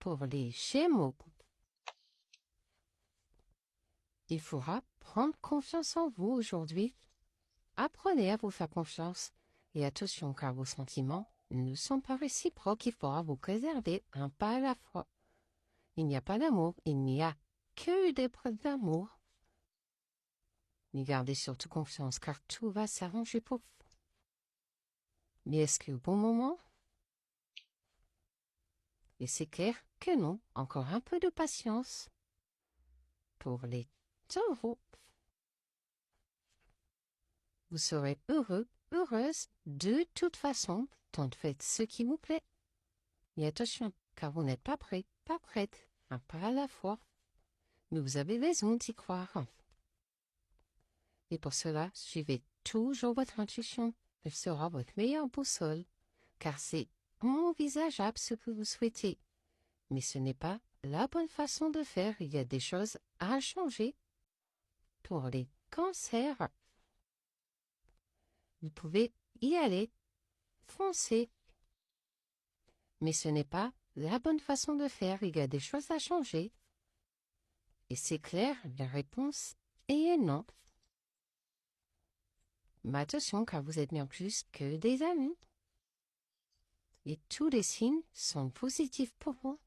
Pour les Gémeaux, il faudra prendre confiance en vous aujourd'hui. Apprenez à vous faire confiance et attention car vos sentiments ne sont pas réciproques. Il faudra vous préserver un pas à la fois. Il n'y a pas d'amour, il n'y a que des preuves d'amour. Mais gardez surtout confiance car tout va s'arranger pour vous. Mais est-ce que au bon moment? Et c'est clair que non, encore un peu de patience. Pour les taureaux, vous serez heureux, heureuse de toute façon, tant faites ce qui vous plaît. Mais attention, car vous n'êtes pas prêt, pas prête, un pas à la fois. Mais vous avez raison d'y croire. Et pour cela, suivez toujours votre intuition. Elle sera votre meilleure boussole, car c'est envisageable ce que vous souhaitez. Mais ce n'est pas la bonne façon de faire. Il y a des choses à changer. Pour les cancers, vous pouvez y aller, foncer. Mais ce n'est pas la bonne façon de faire. Il y a des choses à changer. Et c'est clair, la réponse est non. Mais attention, car vous êtes bien plus que des amis. Et tous les signes sont positifs pour vous.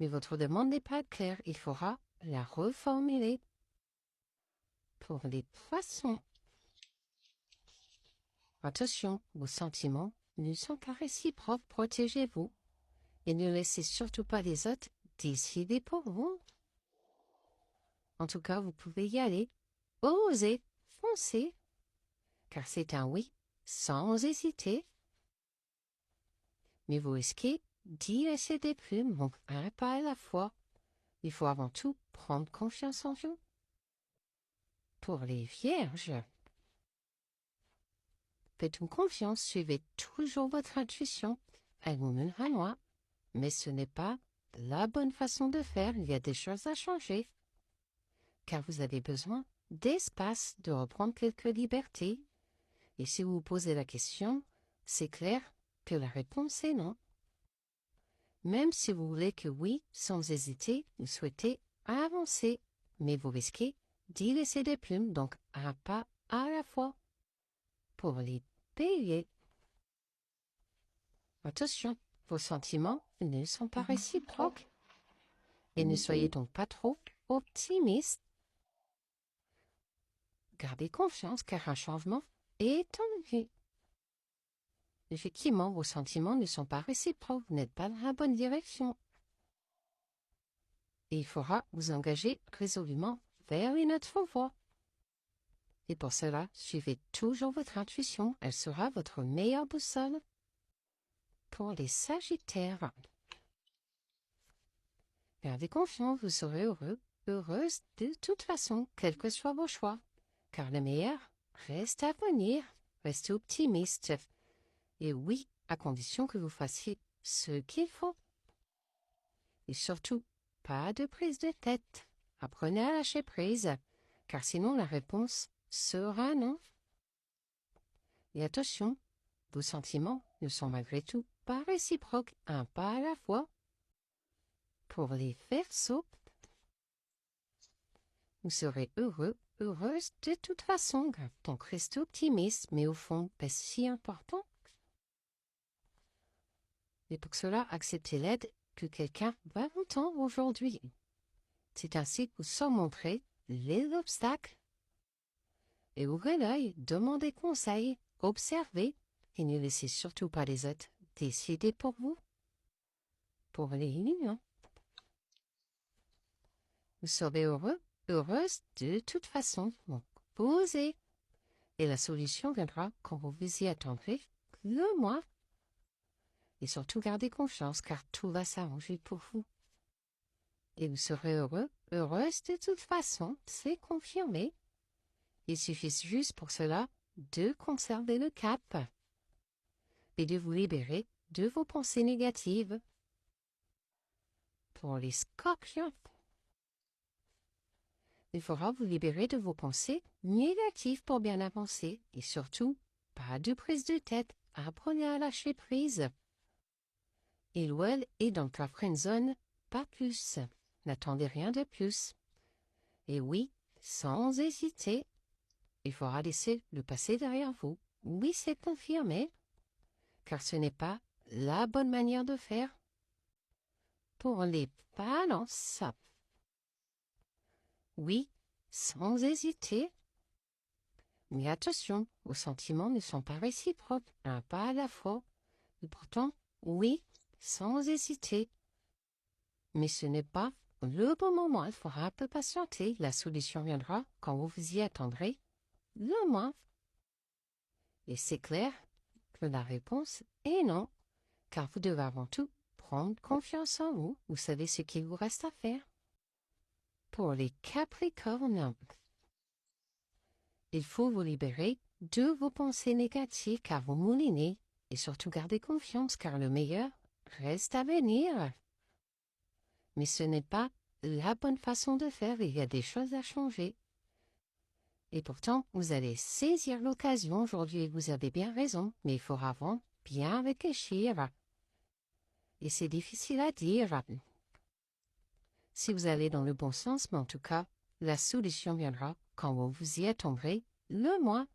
Mais votre demande n'est pas claire. Il faudra la reformuler. Pour les poissons, attention, vos sentiments ne sont pas réciproques. Protégez-vous. Et ne laissez surtout pas les autres décider pour vous. En tout cas, vous pouvez y aller. Osez, foncez. Car c'est un oui, sans hésiter. Mais vous risquez d'y laisser des plumes, donc un pas à la fois. Il faut avant tout prendre confiance en vous. Pour les vierges, faites-vous confiance, suivez toujours votre intuition. Elle vous mènera loin, mais ce n'est pas la bonne façon de faire. Il y a des choses à changer. Car vous avez besoin d'espace, de reprendre quelques libertés. Et si vous vous posez la question, c'est clair que la réponse est non. Même si vous voulez que oui, sans hésiter, vous souhaitez avancer, mais vous risquez d'y laisser des plumes, donc un pas à la fois. Pour les béliers, attention, vos sentiments ne sont pas réciproques. Et ne soyez donc pas trop optimiste. Gardez confiance car un changement est en vue. Effectivement, vos sentiments ne sont pas réciproques, vous n'êtes pas dans la bonne direction. Et il faudra vous engager résolument vers une autre voie. Et pour cela, suivez toujours votre intuition, elle sera votre meilleure boussole. Pour les sagittaires, gardez confiance, vous serez heureux, heureuse de toute façon, quels que soient vos choix. Car le meilleur reste à venir, restez optimiste. Et oui, à condition que vous fassiez ce qu'il faut. Et surtout, pas de prise de tête. Apprenez à lâcher prise, car sinon la réponse sera non. Et attention, vos sentiments ne sont malgré tout pas réciproques, un pas à la fois. Pour les Verseaux, vous serez heureux, heureuse de toute façon, donc restez optimiste, mais au fond, pas si important. Et pour cela, acceptez l'aide que quelqu'un va vous tendre aujourd'hui. C'est ainsi que vous surmonterez les obstacles. Et ouvrez l'œil, demandez conseil, observez, et ne laissez surtout pas les autres décider pour vous. Pour les lions, vous serez heureux, heureuse de toute façon. Donc, posez. Et la solution viendra quand vous vous y attendrez le mois. Et surtout, gardez confiance, car tout va s'arranger pour vous. Et vous serez heureux, heureuse de toute façon, c'est confirmé. Il suffit juste pour cela de conserver le cap et de vous libérer de vos pensées négatives. Pour les scorpions, il faudra vous libérer de vos pensées négatives pour bien avancer et surtout, pas de prise de tête, apprenez à lâcher prise. Il ou elle est dans ta friend zone, pas plus. N'attendez rien de plus. Et oui, sans hésiter, il faudra laisser le passé derrière vous. Oui, c'est confirmé, car ce n'est pas la bonne manière de faire. Pour les balances, oui, sans hésiter. Mais attention, vos sentiments ne sont pas réciproques, un pas à la fois. Et pourtant, oui, sans hésiter. Mais ce n'est pas le bon moment, il faudra un peu patienter. La solution viendra quand vous vous y attendrez le moins. Et c'est clair que la réponse est non, car vous devez avant tout prendre confiance en vous. Vous savez ce qu'il vous reste à faire. Pour les Capricornes, il faut vous libérer de vos pensées négatives car vous moulinez et surtout gardez confiance car le meilleur reste à venir. Mais ce n'est pas la bonne façon de faire, il y a des choses à changer. Et pourtant, vous allez saisir l'occasion aujourd'hui et vous avez bien raison, mais il faut avant bien réfléchir. Et c'est difficile à dire. Si vous allez dans le bon sens, mais en tout cas, la solution viendra quand vous vous y attendrez le moins.